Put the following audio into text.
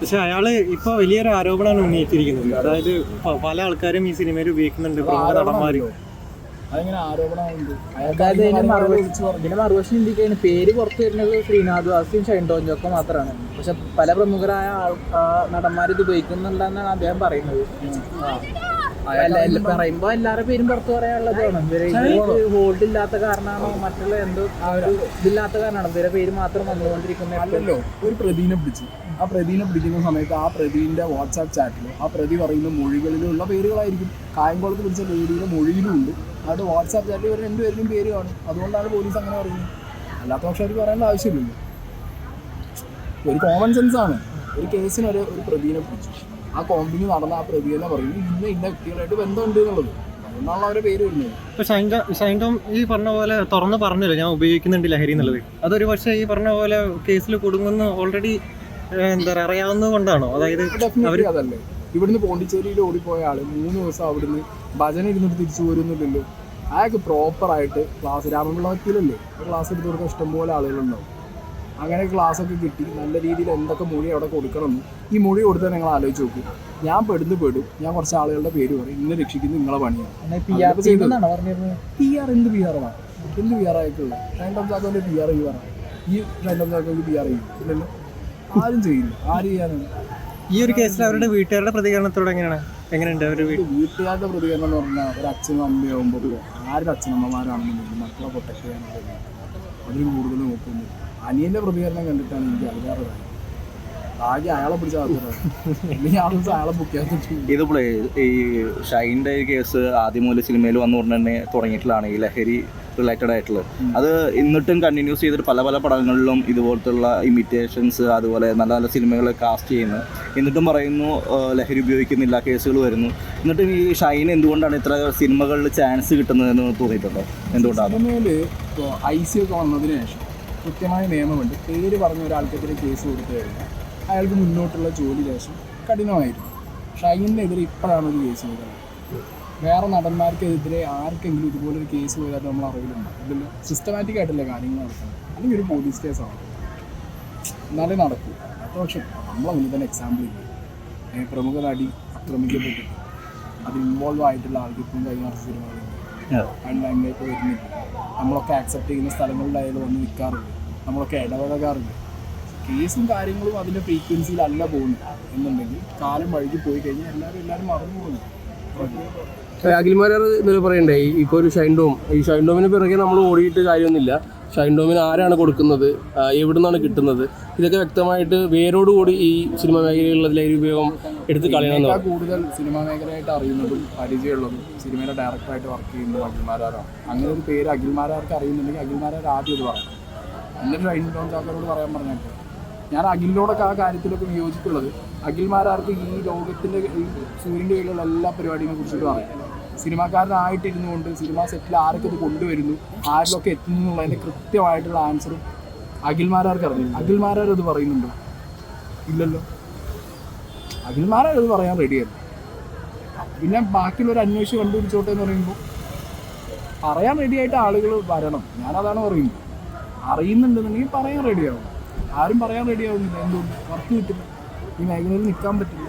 പക്ഷെ അയാള് ഇപ്പൊ വലിയൊരു ആരോപണമാണ് ഉന്നയിച്ചിരിക്കുന്നത്. അതായത് പല ആൾക്കാരും ഈ സിനിമയിൽ ഉപയോഗിക്കുന്നുണ്ട്, പ്രമുഖ നടന്മാരും. അതെങ്ങനെ ആരോപണമുണ്ട്? അതായത് ഇതിന്റെ മറുവശം ഇന്ത്യക്കാണ് പേര് പുറത്തു വരുന്നത് ശ്രീനാഥ് വാസിയും ഷൈൻ ടോം ജോക്കോ മാത്രമാണ്. പക്ഷെ പല പ്രമുഖരായ നടന്മാർ ഇത് ഉപയോഗിക്കുന്നുണ്ടെന്നാണ് അദ്ദേഹം പറയുന്നത്. പറയുമ്പോ എല്ലാവരുടെ പേരും പുറത്തു പറയാനുള്ളതാണ്. ഹോൾഡ് ഇല്ലാത്ത കാരണമാണോ മറ്റുള്ള എന്തോ ഇതില്ലാത്ത കാരണമാണോ ഇവരെ പേര് മാത്രം വന്നുകൊണ്ടിരിക്കുന്നത്? അല്ലല്ലോ, ഒരു പ്രതിനെ പിടിച്ചു. ആ പ്രതിനെ പിടിക്കുന്ന സമയത്ത് ആ പ്രതിന്റെ വാട്സാപ്പ് ചാറ്റിലോ ആ പ്രതി പറയുന്ന മൊഴികളിലുള്ള പേരുകളായിരിക്കും. കായംകുളത്ത് പിടിച്ച ലേഡിയുടെ മൊഴിയിലും ഉണ്ട്, അത് വാട്സാപ്പ് ചാറ്റിൽ ഇവർ രണ്ടുപേരുടെയും പേര് കാണും. അതുകൊണ്ടാണ് പോലീസ് അങ്ങനെ പറയുന്നത്. അല്ലാത്ത പക്ഷെ അവർ പറയേണ്ട ആവശ്യമില്ലല്ലോ. ഒരു കോമൺ സെൻസ് ആണ്. ഒരു കേസിന് ഒരു പ്രതിനെ പിടിച്ചു, ആ കോമ്പിങ് നടന്ന ആ പ്രതി തന്നെ പറയുന്നു ഇന്ന വ്യക്തികളായിട്ട് ബന്ധമുണ്ട് എന്നുള്ളത്. അതുകൊണ്ടാണ് അവരുടെ പേര് വരുന്നത്. ഇപ്പൊ ഷൈൻ ടോം ഈ പറഞ്ഞ പോലെ തുറന്ന് പറഞ്ഞല്ലോ ഞാൻ ഉപയോഗിക്കുന്നുണ്ട് ലഹരി എന്നുള്ളത്. അതൊരു പക്ഷേ ഈ പറഞ്ഞ പോലെ കേസിൽ കൊടുങ്ങുന്ന ഓൾറെഡി എന്താ പറയുക അറിയാവുന്നത് കൊണ്ടാണോ? അതായത് അതല്ലേ, ഇവിടുന്ന് പോണ്ടിച്ചേരിയിൽ ഓടിപ്പോയ ആള് 3 ദിവസം അവിടുന്ന് ഭജന ഇരുന്നിട്ട് തിരിച്ചു പോരുന്നില്ലല്ലോ. അയാൾക്ക് പ്രോപ്പറായിട്ട് ക്ലാസ് രാമപിള്ള വക്കീലല്ലേ, ക്ലാസ് എടുത്ത് കൊടുക്കാൻ ഇഷ്ടംപോലെ ആളുകളുണ്ടാവും. അങ്ങനെ ക്ലാസ്സൊക്കെ കിട്ടി നല്ല രീതിയിൽ എന്തൊക്കെ മൊഴി അവിടെ കൊടുക്കണമെന്ന് ഈ മൊഴി കൊടുത്താൽ നിങ്ങൾ ആലോചിച്ച് നോക്കും. ഞാൻ പെടും ഞാൻ കുറച്ച് ആളുകളുടെ പേര് പറയും, ഇന്നെ രക്ഷിക്കുന്നത് നിങ്ങളെ പണിയാണ്. പി ആർ എന്ത് പി ആർ ആയിട്ടുള്ള ഷൈൻ ടോം ചാക്കോന്റെ പി ആർ ഈ ഷൈൻ ടോം ചാക്കോക്ക് പി ആർ ചെയ്യും ഇല്ലല്ലോ, ആരും ചെയ്യില്ല. ആര് ചെയ്യാനാണ്? ഈ ഒരു കേസിൽ അവരുടെ വീട്ടുകാരുടെ പ്രതികരണത്തോടെ എങ്ങനെയുണ്ട്? വീട്ടുകാരുടെ പ്രതികരണം എന്ന് പറഞ്ഞാൽ ഒരു അച്ഛനും അമ്മയാകുമ്പോൾ ആരുടെ അച്ഛനമ്മമാരാണെന്നുണ്ടെങ്കിൽ മക്കളെ പ്രൊട്ടക്ട് ചെയ്യാനാണ് അതിന് കൂടുതൽ നോക്കുന്നത്. അനിയന്റെ പ്രതികരണം കണ്ടിട്ടാണ് എനിക്ക് അതിലേറെ ആകെ അയാളെ പിടിച്ച അയാളെ ബുക്ക്. ഇതിപ്പോൾ ഈ ഷൈൻ്റെ കേസ് ആദ്യം മുതൽ സിനിമയിൽ വന്നു കൊണ്ട് തന്നെ തുടങ്ങിയിട്ടുള്ളതാണ് ഈ ലഹരി റിലേറ്റഡ് ആയിട്ടുള്ളത്. അത് എന്നിട്ടും കണ്ടിന്യൂസ് ചെയ്തിട്ട് പല പടങ്ങളിലും ഇതുപോലത്തുള്ള ഇമിറ്റേഷൻസ് അതുപോലെ നല്ല നല്ല സിനിമകൾ കാസ്റ്റ് ചെയ്യുന്നു. എന്നിട്ടും പറയുന്നു ലഹരി ഉപയോഗിക്കുന്നില്ല, കേസുകൾ വരുന്നു. എന്നിട്ടും ഈ ഷൈൻ എന്തുകൊണ്ടാണ് ഇത്ര സിനിമകളിൽ ചാൻസ് കിട്ടുന്നതെന്ന് തോന്നിയിട്ടുണ്ടോ? എന്തുകൊണ്ടാണ്? സിനിമയിൽ ഇപ്പോൾ IC ഒക്കെ വന്നതിന് ശേഷം കൃത്യമായ നിയമമുണ്ട്. പേര് പറഞ്ഞ ഒരാൾക്കെതിരെ കേസ് കൊടുത്തു കഴിഞ്ഞാൽ അയാൾക്ക് മുന്നോട്ടുള്ള ജോലി ശേഷം കഠിനമായിരുന്നു. ഷൈനെതിരെ ഇപ്പോഴാണ് ഒരു കേസ് ചെയ്തത്. വേറെ നടന്മാർക്കെതിരെ ആർക്കെങ്കിലും ഇതുപോലൊരു കേസ് പോയാൽ നമ്മൾ അറിയില്ല. ഇതിൽ സിസ്റ്റമാറ്റിക് ആയിട്ടല്ലേ കാര്യങ്ങൾ നടക്കുന്നത്. അല്ലെങ്കിൽ ഒരു പോലീസ് കേസാണ്, എന്നാലേ നടക്കൂ. അടുത്ത പക്ഷം നമ്മളെ മുന്നിൽ തന്നെ എക്സാമ്പിൾ ഇല്ല. പ്രമുഖ നടി ആക്രമിക്കപ്പെട്ടിട്ട് അതിൽ ഇൻവോൾവ് ആയിട്ടുള്ള ആൾക്ക് ഇപ്പം കഴിഞ്ഞ സിനിമകളുണ്ട്, അതിനായിട്ട് വരുന്നില്ല. നമ്മളൊക്കെ ആക്സെപ്റ്റ് ചെയ്യുന്ന സ്ഥലങ്ങളിലായാലും വന്ന് നിൽക്കാറുണ്ട്, നമ്മളൊക്കെ ഇടപഴകാറുണ്ട്. കേസും കാര്യങ്ങളും അതിൻ്റെ ഫ്രീക്വൻസിയിലല്ല പോകുന്നു എന്നുണ്ടെങ്കിൽ കാലം വഴുകി പോയി കഴിഞ്ഞാൽ എല്ലാവരും മറന്നു പോകുന്നു. അഖിൽമാരാർ ഇന്നലെ പറയണ്ടേ ഇപ്പോൾ ഒരു ഷൈൻ ടോമിന് പിറകെ നമ്മൾ ഓടിയിട്ട് കാര്യമൊന്നുമില്ല. ഷൈൻ ടോമിന് ആരാണ് കൊടുക്കുന്നത്, എവിടെ നിന്നാണ് കിട്ടുന്നത്, ഇതൊക്കെ വ്യക്തമായിട്ട് വേരോടുകൂടി ഈ സിനിമാ മേഖലയിലുള്ള ലഹരി ഉപയോഗം എടുത്ത് കളയണമെന്ന്. കൂടുതൽ സിനിമാ മേഖലയായിട്ട് അറിയുന്നതും പരിചയമുള്ളതും സിനിമയുടെ ഡയറക്ടറായിട്ട് വർക്ക് ചെയ്യുന്നതും അഖിൽമാരാറാണ്. അങ്ങനെ ഒരു പേര് അഖിൽമാരാർക്ക് അറിയുന്നുണ്ടെങ്കിൽ അഖിൽമാരാർ ആദ്യം ഇത് പറയണം. എന്നിട്ട് ഷൈൻ ടോം ചാക്കോയോട് പറയാൻ പറഞ്ഞിട്ട് ഞാൻ അഖിലിനോടൊക്കെ ആ കാര്യത്തിലൊക്കെ വിയോജിപ്പുള്ളത്. അഖിൽമാരാർക്ക് ഈ ലോകത്തിൻ്റെ ഈ സൂര്യൻ്റെ കീഴിലുള്ള എല്ലാ പരിപാടിയെ കുറിച്ചിട്ട് പറയാം. സിനിമാക്കാരനായിട്ടിരുന്നു കൊണ്ട് സിനിമ സെറ്റിൽ ആരൊക്കെ ഇത് കൊണ്ടുവരുന്നു, ആരിലൊക്കെ എത്തുന്നു എന്നുള്ളതിൻ്റെ കൃത്യമായിട്ടുള്ള ആൻസറും അഖിൽമാരാർക്ക് അറിഞ്ഞു. അഖിൽമാരാർ ഇത് പറയുന്നുണ്ടോ? ഇല്ലല്ലോ. അഖിൽമാരാർ ഇത് പറയാൻ റെഡിയല്ല. പിന്നെ ബാക്കിയുള്ളൊരു അന്വേഷിച്ച് കണ്ടുപിടിച്ചോട്ടെ എന്ന് പറയുമ്പോൾ പറയാൻ റെഡിയായിട്ട് ആളുകൾ വരണം. ഞാനതാണ് പറയുന്നത്. അറിയുന്നുണ്ടെന്നുണ്ടെങ്കിൽ പറയാൻ റെഡിയാവും. ആരും പറയാൻ റെഡിയാവുന്നില്ല. എന്തുകൊണ്ട്? വർക്ക് കിട്ടില്ല, ഈ മേഖലയിൽ നിൽക്കാൻ പറ്റില്ല.